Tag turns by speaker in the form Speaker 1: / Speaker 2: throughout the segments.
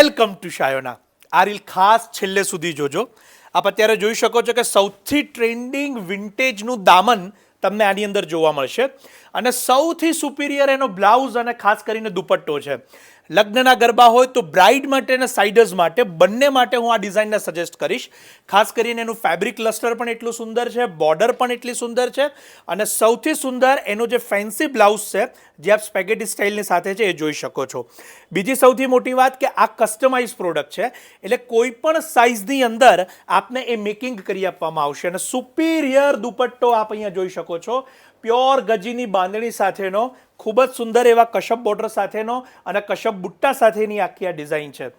Speaker 1: Welcome to Shayona. આ reel ખાસ છેલ્લે સુધી જોજો. આપ અત્યારે જોઈ શકો છો કે સૌથી ટ્રેન્ડિંગ વિન્ટેજનું દામન તમને આની અંદર જોવા મળશે અને સૌથી સુપિરિયર એનો બ્લાઉઝ અને ખાસ કરીને દુપટ્ટો છે. લગ્નના ગરબા હોય તો બ્રાઇડ માટે અને સાઇડર્સ માટે બંને માટે હું આ ડિઝાઇનને સજેસ્ટ કરીશ. ખાસ કરીને એનું ફેબ્રિક ક્લસ્ટર પણ એટલું સુંદર છે, બોર્ડર પણ એટલી સુંદર છે અને સૌથી સુંદર એનો જે ફેન્સી બ્લાઉઝ છે જે આપ સ્પેગેટી સ્ટાઇલની સાથે છે એ જોઈ શકો છો. બીજી સૌથી મોટી વાત કે આ કસ્ટમાઇઝ પ્રોડક્ટ છે એટલે કોઈ પણ સાઇઝની અંદર આપને એ મેકિંગ કરી આપવામાં આવશે અને સુપિરિયર દુપટ્ટો આપ અહીંયા જોઈ શકો છો. પ્યોર ગજીની બાંધણી સાથેનો ખૂબ જ સુંદર એવા કશપ બોર્ડર સાથેનો અને કશપ બુટ્ટા સાથેની આખી આ ડિઝાઇન છે.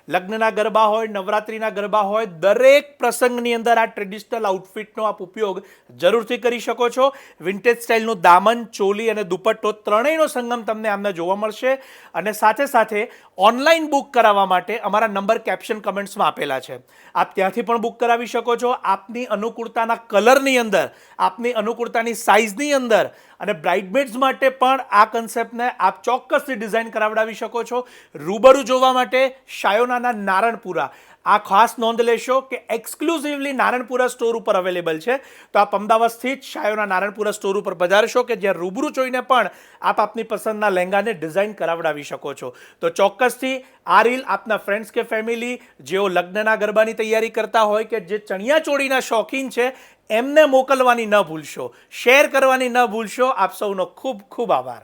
Speaker 1: લગ્નના ગરબા હોય, નવરાત્રિના ગરબા હોય, દરેક પ્રસંગની અંદર આ ટ્રેડિશનલ આઉટફિટનો આપ ઉપયોગ જરૂરથી કરી શકો છો. વિન્ટેજ સ્ટાઇલનું દામન, ચોલી અને દુપટ્ટો ત્રણેયનો સંગમ તમને આમને જોવા મળશે અને સાથે સાથે ઓનલાઈન બુક કરાવવા માટે અમારા નંબર કેપ્શન કમેન્ટ્સમાં આપેલા છે. આપ ત્યાંથી પણ બુક કરાવી શકો છો. આપની અનુકૂળતાના કલરની અંદર, આપની અનુકૂળતાની સાઇઝની અંદર અને બ્રાઇડમેડ્સ માટે પણ આ કન્સેપ્ટને આપ ચોક્કસથી ડિઝાઇન કરાવડાવી શકો છો. રૂબરૂ જોવા માટે શાયોનાના નારણપુરા આ ખાસ નોંધ લેશો કે એક્સક્લુઝિવલી નારણપુરા સ્ટોર ઉપર અવેલેબલ છે. તો આપ અમદાવાદ સ્થિત શાયોના નારણપુરા સ્ટોર ઉપર પધારશો કે જ્યાં રૂબરૂ જોઈને પણ આપ આપની પસંદના લહેંગાને ડિઝાઇન કરાવડાવી શકો છો. તો ચોક્કસથી આ રીલ આપના ફ્રેન્ડ્સ કે ફેમિલી જેઓ લગ્નના ગરબાની તૈયારી કરતા હોય કે જે ચણિયાચોળીના શોખીન છે એમને મોકલવાની ન ભૂલશો, શેર કરવાની ન ભૂલશો. આપ સૌનો ખૂબ ખૂબ આભાર.